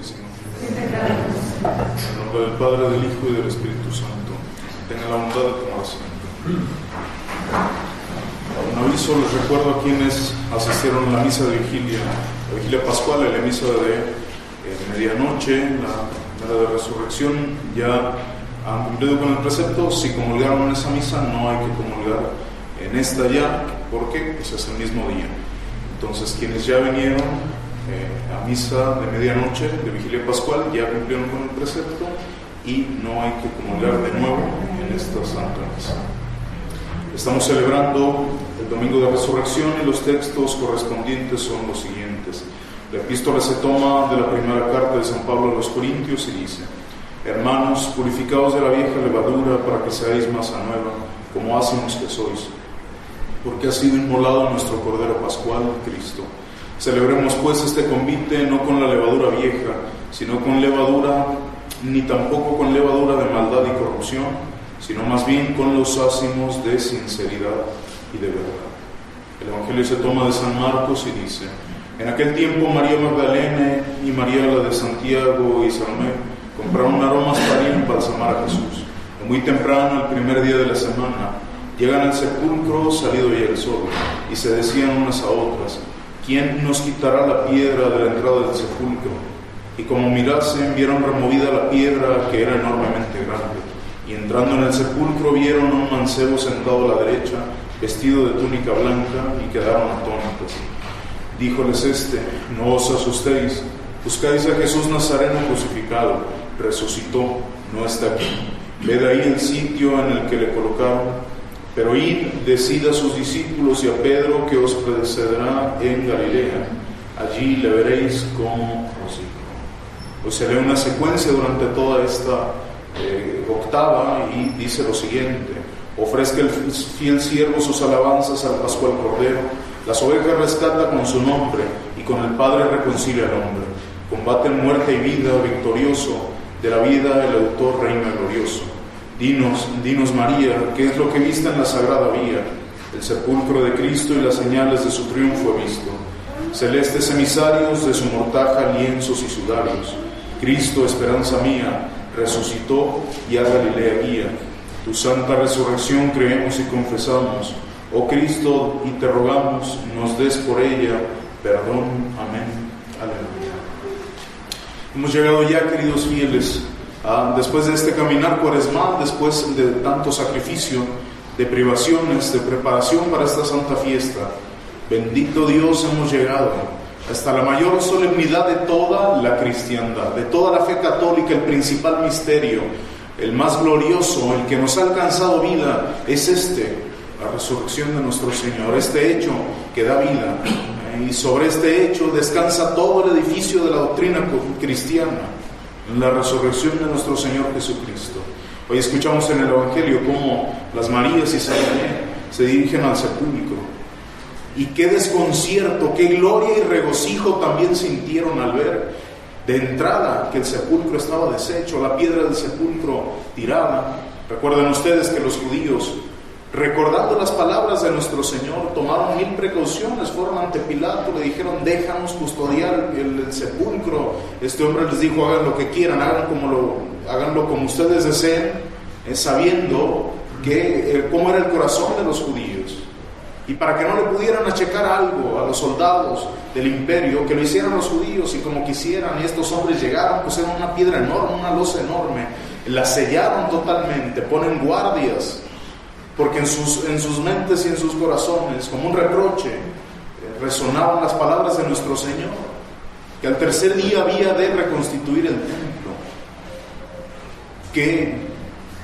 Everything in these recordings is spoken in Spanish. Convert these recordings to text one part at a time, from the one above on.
Santísimo. En nombre del Padre, del Hijo y del Espíritu Santo. Tenga la bondad de tomar asiento. Un aviso, les recuerdo a quienes asistieron a la misa de vigilia, la vigilia pascual, la misa de medianoche, la de resurrección, ya han cumplido con el precepto. Si comulgaron en esa misa, no hay que comulgar en esta ya, porque pues es el mismo día. Entonces, quienes ya vinieron a misa de medianoche, de vigilia pascual, ya cumplieron con el precepto y no hay que comulgar de nuevo en esta santa misa. Estamos celebrando el domingo de resurrección y los textos correspondientes son los siguientes. La epístola se toma de la primera carta de San Pablo a los Corintios y dice: Hermanos, purificaos de la vieja levadura para que seáis masa nueva, como ácimos que sois, porque ha sido inmolado nuestro Cordero Pascual, Cristo. Celebremos pues este convite no con la levadura vieja, sino con levadura, ni tampoco con levadura de maldad y corrupción, sino más bien con los ácimos de sinceridad y de verdad. El Evangelio se toma de San Marcos y dice: En aquel tiempo María Magdalena y María la de Santiago y Salomé compraron aromas para ir a embalsamar a Jesús. Y muy temprano, el primer día de la semana, llegan al sepulcro salido ya el sol, y se decían unas a otras: ¿Quién nos quitará la piedra de la entrada del sepulcro? Y como mirasen, vieron removida la piedra, que era enormemente grande. Y entrando en el sepulcro vieron a un mancebo sentado a la derecha, vestido de túnica blanca, y quedaron atónitos. Díjoles no os asustéis, buscáis a Jesús Nazareno crucificado, resucitó, no está aquí. Ved ahí el sitio en el que le colocaron. Pero id, decid a sus discípulos y a Pedro que os precederá en Galilea. Allí le veréis como resucitó. Hoy se lee una secuencia durante toda esta octava y dice lo siguiente: ofrezca el fiel siervo sus alabanzas al Pascual Cordero. Las ovejas rescata con su nombre y con el Padre reconcilia al hombre. Combate en muerte y vida, victorioso, de la vida el autor reina glorioso. Dinos María, ¿qué es lo que viste en la sagrada vía? El sepulcro de Cristo y las señales de su triunfo he visto. Celestes emisarios de su mortaja, lienzos y sudarios. Cristo, esperanza mía, resucitó y a Galilea guía. Tu santa resurrección creemos y confesamos. Oh Cristo, y te rogamos, nos des por ella perdón. Amén. Aleluya. Hemos llegado ya, queridos fieles, después de este caminar cuaresmal, después de tanto sacrificio, de privaciones, de preparación para esta santa fiesta. Bendito Dios, hemos llegado hasta la mayor solemnidad de toda la cristiandad, de toda la fe católica. El principal misterio, el más glorioso, el que nos ha alcanzado vida, es la resurrección de nuestro Señor, este hecho que da vida. Y sobre este hecho descansa todo el edificio de la doctrina cristiana, en la resurrección de nuestro Señor Jesucristo. Hoy escuchamos en el Evangelio cómo las Marías y Salomé se dirigen al sepulcro. Y qué desconcierto, qué gloria y regocijo también sintieron al ver de entrada que el sepulcro estaba deshecho, la piedra del sepulcro tirada. Recuerden ustedes que los judíos, recordando las palabras de nuestro Señor, tomaron 1000 precauciones, fueron ante Pilato, le dijeron: déjanos custodiar el sepulcro. Este hombre les dijo: hagan lo que quieran, háganlo como ustedes deseen, sabiendo cómo era el corazón de los judíos. Y para que no le pudieran achacar algo a los soldados del imperio, que lo hicieran los judíos y como quisieran. Y estos hombres llegaron, pusieron una piedra enorme, una losa enorme, la sellaron totalmente, ponen guardias, porque en sus mentes y en sus corazones, como un reproche, resonaban las palabras de nuestro Señor, que al tercer día había de reconstituir el templo. Que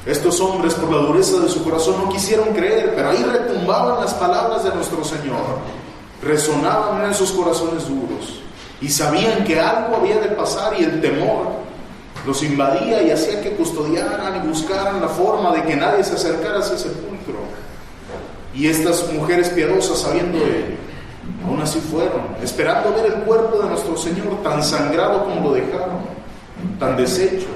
estos hombres, por la dureza de su corazón, no quisieron creer, pero ahí retumbaban las palabras de nuestro Señor, resonaban en esos corazones duros, y sabían que algo había de pasar, y el temor los invadía y hacía que custodiaran y buscaran la forma de que nadie se acercara a ese sepulcro. Y estas mujeres piadosas, sabiendo ello, aún así fueron, esperando ver el cuerpo de nuestro Señor tan sangrado como lo dejaron, tan deshecho,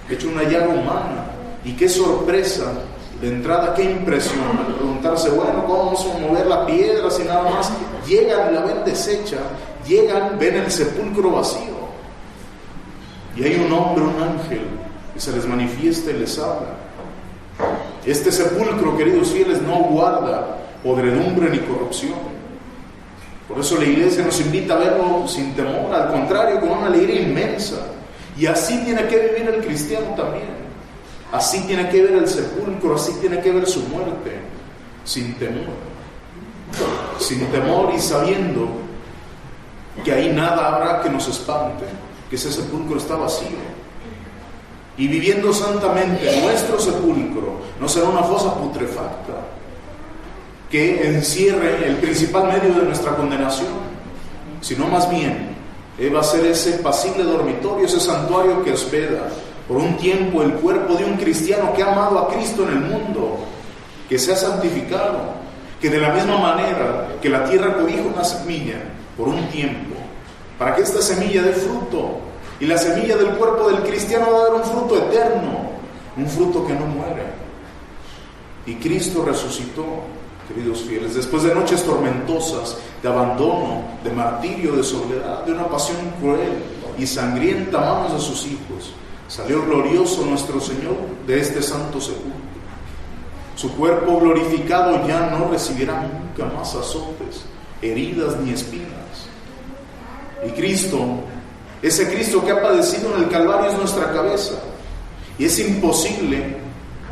hecho una llaga humana. Y qué sorpresa de entrada, qué impresión al preguntarse: bueno, ¿cómo vamos a mover la piedra si nada más? Llegan y la ven deshecha, llegan, ven el sepulcro vacío. y hay un hombre, un ángel, que se les manifiesta y les habla. Este sepulcro, queridos fieles, no guarda podredumbre ni corrupción. Por eso la iglesia nos invita a verlo sin temor, al contrario, con una alegría inmensa. Y así tiene que vivir el cristiano también. Así tiene que ver el sepulcro, así tiene que ver su muerte, sin temor. Sin temor y sabiendo que ahí nada habrá que nos espante, que ese sepulcro está vacío. Y viviendo santamente, nuestro sepulcro no será una fosa putrefacta que encierre el principal medio de nuestra condenación, sino más bien va a ser ese pasible dormitorio, ese santuario que hospeda por un tiempo el cuerpo de un cristiano que ha amado a Cristo en el mundo, que se ha santificado, que de la misma manera que la tierra cobija una semilla por un tiempo, para que esta semilla dé fruto, y la semilla del cuerpo del cristiano va a dar un fruto eterno, un fruto que no muere. Y Cristo resucitó, queridos fieles, después de noches tormentosas, de abandono, de martirio, de soledad, de una pasión cruel y sangrienta a manos de sus hijos, salió glorioso nuestro Señor de este santo sepulcro. Su cuerpo glorificado ya no recibirá nunca más azotes, heridas ni espinas. Y Cristo, ese Cristo que ha padecido en el Calvario, es nuestra cabeza. Y es imposible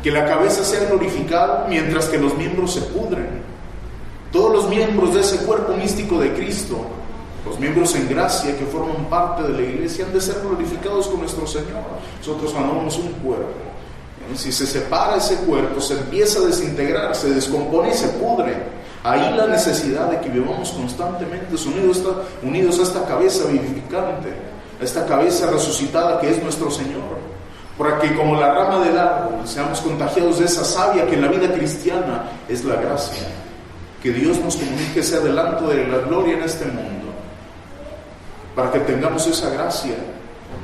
que la cabeza sea glorificada mientras que los miembros se pudren. Todos los miembros de ese cuerpo místico de Cristo, los miembros en gracia que forman parte de la iglesia, han de ser glorificados con nuestro Señor. Nosotros cuando vemos un cuerpo, si se separa ese cuerpo, se empieza a desintegrar, se descompone y se pudre. Ahí la necesidad de que vivamos constantemente unidos a esta cabeza vivificante, a esta cabeza resucitada que es nuestro Señor, para que como la rama del árbol seamos contagiados de esa savia que en la vida cristiana es la gracia. Que Dios nos comunique ese adelanto de la gloria en este mundo, para que tengamos esa gracia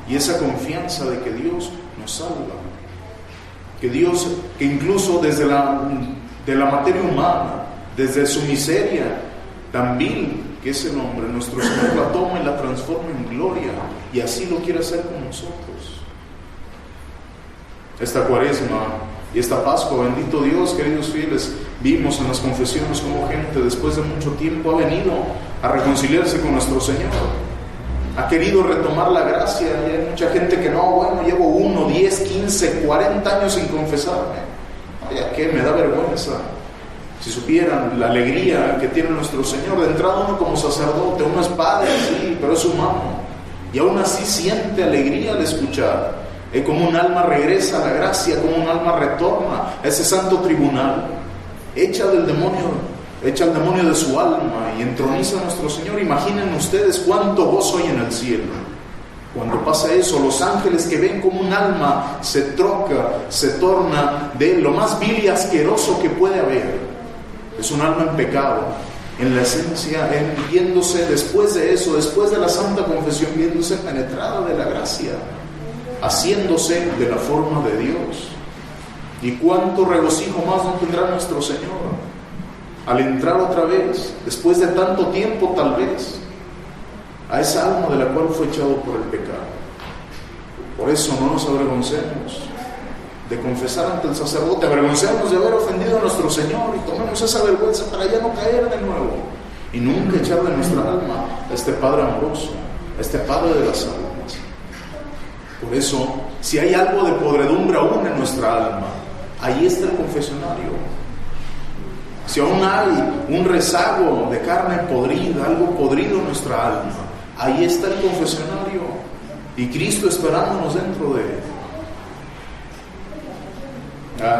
y esa confianza de que Dios nos salva. Que Dios, que incluso desde de la materia humana, desde su miseria tan vil que es el hombre, nuestro Señor la toma y la transforma en gloria, y así lo quiere hacer con nosotros. Esta Cuaresma y esta Pascua, bendito Dios, queridos fieles, vimos en las confesiones como gente después de mucho tiempo ha venido a reconciliarse con nuestro Señor, ha querido retomar la gracia. Y hay mucha gente que no, llevo 1, 10, 15, 40 años sin confesarme. Oye, ¿qué? Me da vergüenza. Si supieran la alegría que tiene nuestro Señor, de entrada uno como sacerdote, uno es padre, sí, pero es humano, y aún así siente alegría al escuchar. Como un alma regresa a la gracia, como un alma retorna a ese santo tribunal, echa al demonio de su alma y entroniza a nuestro Señor. Imaginen ustedes cuánto gozo hay en el cielo cuando pasa eso. Los ángeles que ven como un alma se torna de lo más vil y asqueroso que puede haber. Es un alma en pecado, en la esencia, viéndose después de eso, después de la santa confesión, viéndose penetrada de la gracia, haciéndose de la forma de Dios. Y cuánto regocijo más no tendrá nuestro Señor al entrar otra vez, después de tanto tiempo tal vez, a esa alma de la cual fue echado por el pecado. Por eso no nos avergoncemos de confesar ante el sacerdote, avergoncemos de haber ofendido a nuestro Señor, y tomemos esa vergüenza para ya no caer de nuevo y nunca echar de nuestra alma a este Padre amoroso, a este Padre de las almas. Por eso, si hay algo de podredumbre aún en nuestra alma, ahí está el confesionario. Si aún hay un rezago de carne podrida, algo podrido en nuestra alma, ahí está el confesionario y Cristo esperándonos dentro de él.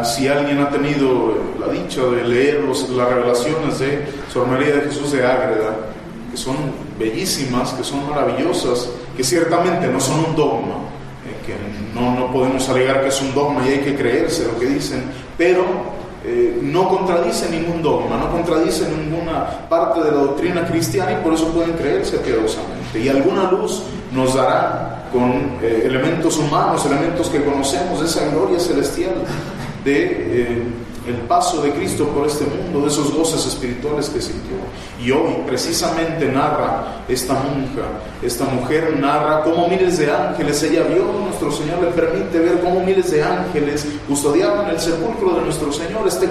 Si alguien ha tenido la dicha de leer las revelaciones de Sor María de Jesús de Ágreda, que son bellísimas, que son maravillosas, que ciertamente no son un dogma, que no podemos alegar que es un dogma y hay que creerse lo que dicen, pero no contradice ningún dogma, no contradice ninguna parte de la doctrina cristiana, y por eso pueden creerse piadosamente. Y alguna luz nos dará con elementos humanos, elementos que conocemos de esa gloria celestial, de el paso de Cristo por este mundo, de esos goces espirituales que sintió. Y hoy precisamente narra esta monja, esta mujer narra cómo miles de ángeles, ella vio, nuestro Señor le permite ver cómo miles de ángeles custodiaban el sepulcro de nuestro Señor. Este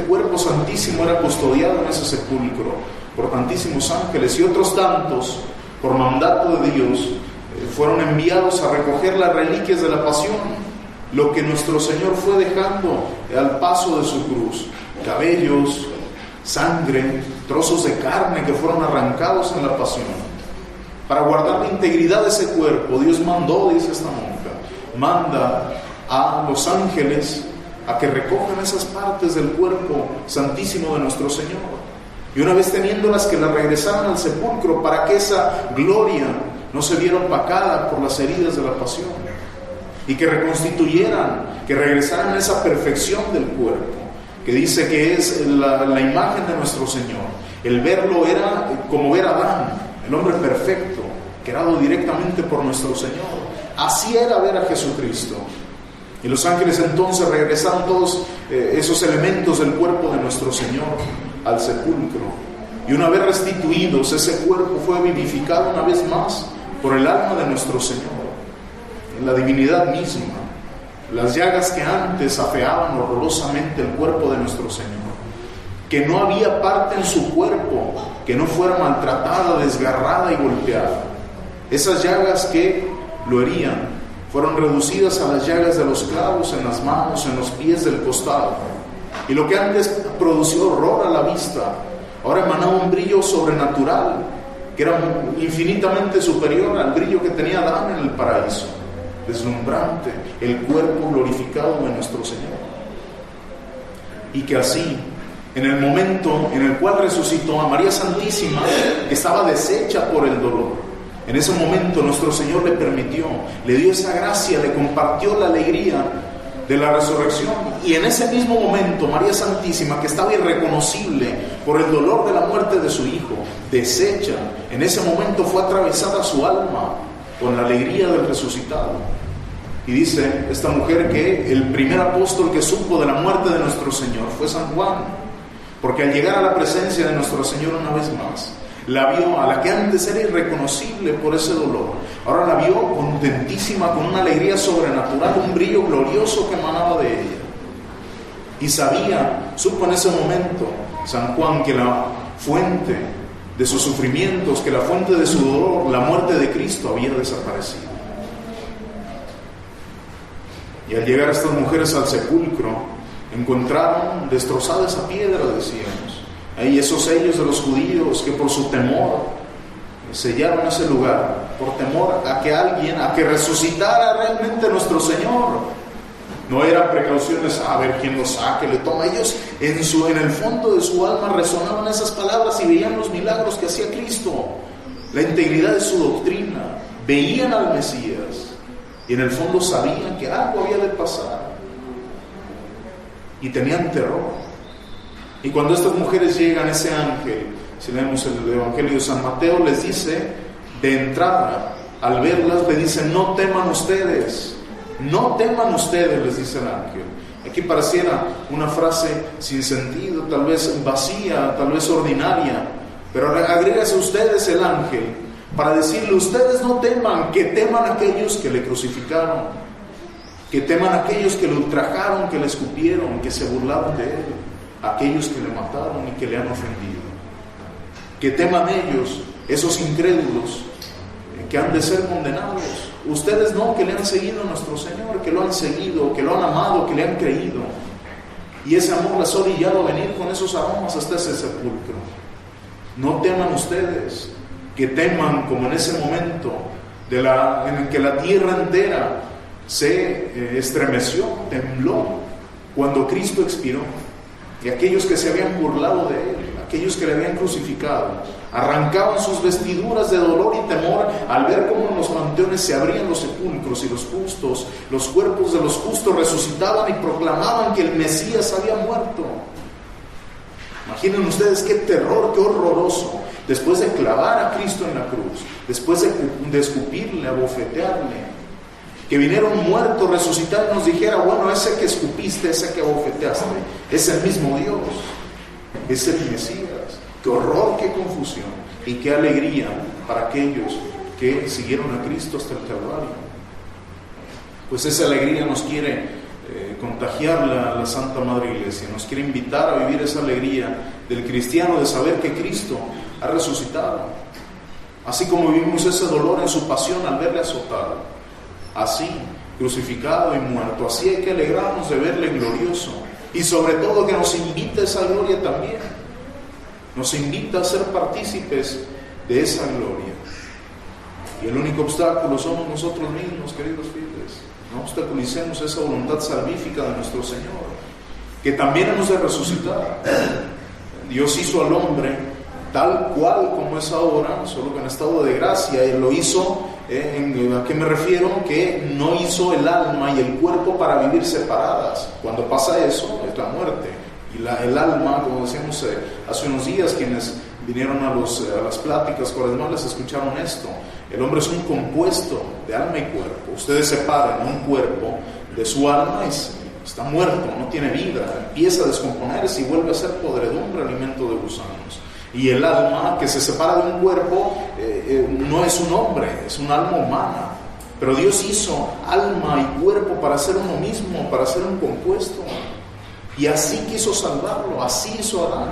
cuerpo santísimo era custodiado en ese sepulcro por tantísimos ángeles, y otros tantos, por mandato de Dios, fueron enviados a recoger las reliquias de la pasión, lo que nuestro Señor fue dejando al paso de su cruz: cabellos, sangre, trozos de carne que fueron arrancados en la pasión. Para guardar la integridad de ese cuerpo, Dios mandó, dice esta monja, manda a los ángeles a que recojan esas partes del cuerpo santísimo de nuestro Señor, y una vez teniéndolas, que las regresaran al sepulcro, para que esa gloria no se viera opacada por las heridas de la pasión, y que reconstituyeran, que regresaran a esa perfección del cuerpo, que dice que es la imagen de nuestro Señor. El verlo era como ver a Adán, el hombre perfecto, creado directamente por nuestro Señor. Así era ver a Jesucristo. Y los ángeles entonces regresaron todos esos elementos del cuerpo de nuestro Señor al sepulcro. Y una vez restituidos, ese cuerpo fue vivificado una vez más por el alma de nuestro Señor, en la divinidad misma. Las llagas que antes afeaban horrorosamente el cuerpo de nuestro Señor, que no había parte en su cuerpo que no fuera maltratada, desgarrada y golpeada. Esas llagas que lo herían fueron reducidas a las llagas de los clavos en las manos, en los pies, del costado. Y lo que antes produció horror a la vista, ahora emanaba un brillo sobrenatural, que era infinitamente superior al brillo que tenía Adán en el paraíso. Deslumbrante, el cuerpo glorificado de nuestro Señor. Y que así, en el momento en el cual resucitó a María Santísima, que estaba deshecha por el dolor, en ese momento nuestro Señor le permitió, le dio esa gracia, le compartió la alegría de la resurrección. Y en ese mismo momento, María Santísima, que estaba irreconocible por el dolor de la muerte de su Hijo, deshecha, en ese momento fue atravesada su alma con la alegría del resucitado. Y dice esta mujer que el primer apóstol que supo de la muerte de nuestro Señor fue San Juan, porque al llegar a la presencia de nuestro Señor una vez más, la vio, a la que antes era irreconocible por ese dolor, ahora la vio contentísima, con una alegría sobrenatural, un brillo glorioso que emanaba de ella. Y supo en ese momento San Juan, que la fuente de sus sufrimientos, que la fuente de su dolor, la muerte de Cristo, había desaparecido. Y al llegar estas mujeres al sepulcro, encontraron destrozada esa piedra, decíamos. Ahí esos sellos de los judíos que por su temor sellaron ese lugar, por temor a que resucitara realmente nuestro Señor. No eran precauciones, a ver quién lo saque, le toma. Ellos en el fondo de su alma resonaban esas palabras y veían los milagros que hacía Cristo, la integridad de su doctrina, veían al Mesías. Y en el fondo sabían que algo había de pasar. Y tenían terror. Y cuando estas mujeres llegan, ese ángel, si leemos el Evangelio de San Mateo, les dice, de entrada, al verlas, le dice: no teman ustedes. No teman ustedes, les dice el ángel. Aquí pareciera una frase sin sentido, tal vez vacía, tal vez ordinaria. Pero agrégase ustedes el ángel para decirle: ustedes no teman, que teman aquellos que le crucificaron, que teman aquellos que le ultrajaron, que le escupieron, que se burlaron de él, aquellos que le mataron y que le han ofendido. Que teman ellos, esos incrédulos, que han de ser condenados. Ustedes no, que le han seguido a nuestro Señor, que lo han seguido, que lo han amado, que le han creído. Y ese amor las ha orillado a venir con esos aromas hasta ese sepulcro. No teman ustedes, que teman como en ese momento en el que la tierra entera se estremeció, tembló, cuando Cristo expiró. Y aquellos que se habían burlado de él, aquellos que le habían crucificado, arrancaban sus vestiduras de dolor y temor al ver cómo en los panteones se abrían los sepulcros y los justos, los cuerpos de los justos resucitaban y proclamaban que el Mesías había muerto. Imaginen ustedes qué terror, qué horroroso, después de clavar a Cristo en la cruz, después de escupirle, abofetearle, que viniera un muerto, resucitar y nos dijera, bueno, ese que escupiste, ese que abofeteaste, es el mismo Dios, es el Mesías. Qué horror, qué confusión y qué alegría para aquellos que siguieron a Cristo hasta el Calvario. Pues esa alegría nos quiere contagiar la Santa Madre Iglesia, nos quiere invitar a vivir esa alegría del cristiano de saber que Cristo ha resucitado. Así como vivimos ese dolor en su pasión al verle azotado, así, crucificado y muerto, así hay que alegrarnos de verle glorioso, y sobre todo que nos invita a esa gloria también, nos invita a ser partícipes de esa gloria. Y el único obstáculo somos nosotros mismos, queridos fieles. No obstaculicemos esa voluntad salvífica de nuestro Señor, que también hemos de resucitar. Dios hizo al hombre tal cual como es ahora, solo que en estado de gracia. Él lo hizo, ¿a qué me refiero? Que no hizo el alma y el cuerpo para vivir separadas. Cuando pasa eso, es la muerte. Y el alma, como decíamos hace unos días, quienes vinieron a las pláticas cuaresmales escucharon esto. El hombre es un compuesto de alma y cuerpo. Ustedes separan un cuerpo de su alma y está muerto, no tiene vida, empieza a descomponerse y vuelve a ser podredumbre, alimento de gusanos. Y el alma que se separa de un cuerpo no es un hombre, es un alma humana. Pero Dios hizo alma y cuerpo para ser uno mismo, para ser un compuesto. Y así quiso salvarlo, así hizo Adán.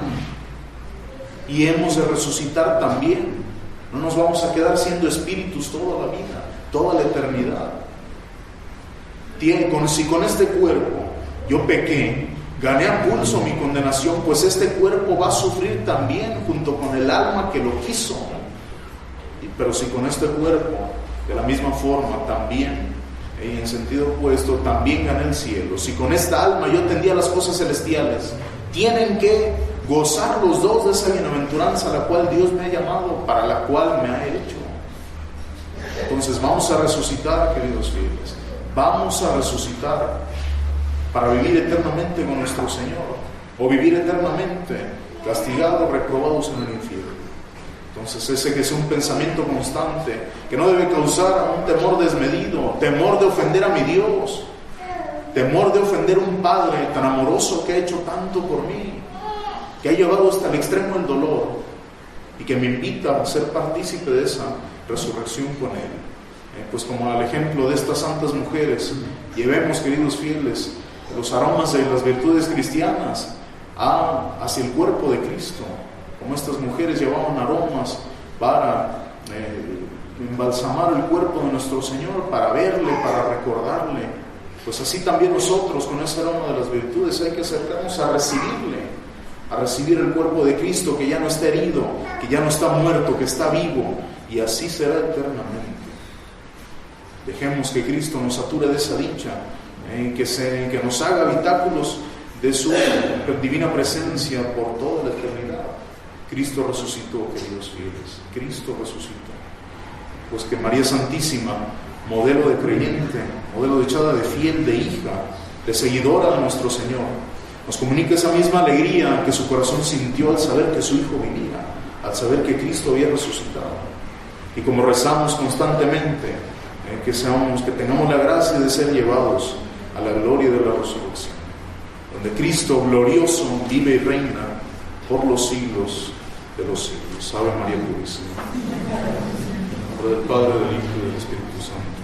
Y hemos de resucitar también. No nos vamos a quedar siendo espíritus toda la vida, toda la eternidad. Si con este cuerpo yo pequé, gané a pulso mi condenación, pues este cuerpo va a sufrir también junto con el alma que lo quiso. Pero si con este cuerpo, de la misma forma también, y en sentido opuesto, también gané el cielo. Si con esta alma yo tendía las cosas celestiales, tienen que gozar los dos de esa bienaventuranza a la cual Dios me ha llamado, para la cual me ha hecho. Entonces vamos a resucitar, queridos fieles, vamos a resucitar para vivir eternamente con nuestro Señor, o vivir eternamente castigados, reprobados en el infierno. Entonces ese que es un pensamiento constante, que no debe causar un temor desmedido, temor de ofender a mi Dios, temor de ofender a un Padre tan amoroso que ha hecho tanto por mí, que ha llevado hasta el extremo el dolor y que me invita a ser partícipe de esa resurrección con Él. Pues como al ejemplo de estas santas mujeres, llevemos, queridos fieles, los aromas de las virtudes cristianas hacia el cuerpo de Cristo, como estas mujeres llevaban aromas para embalsamar el cuerpo de nuestro Señor, para verle, para recordarle. Pues así también nosotros, con ese aroma de las virtudes, hay que acercarnos a recibirle, a recibir el cuerpo de Cristo, que ya no está herido, que ya no está muerto, que está vivo, y así será eternamente. Dejemos que Cristo nos sature de esa dicha, que nos haga habitáculos de su divina presencia por toda la eternidad. Cristo resucitó, queridos fieles, Cristo resucitó. Pues que María Santísima, modelo de creyente, modelo de echada de fiel, de hija, de seguidora de nuestro Señor, nos comunica esa misma alegría que su corazón sintió al saber que su Hijo vivía, al saber que Cristo había resucitado. Y como rezamos constantemente, que tengamos la gracia de ser llevados a la gloria de la resurrección, donde Cristo glorioso vive y reina por los siglos de los siglos. Ave María Purísima. En nombre del Padre, del Hijo y del Espíritu Santo.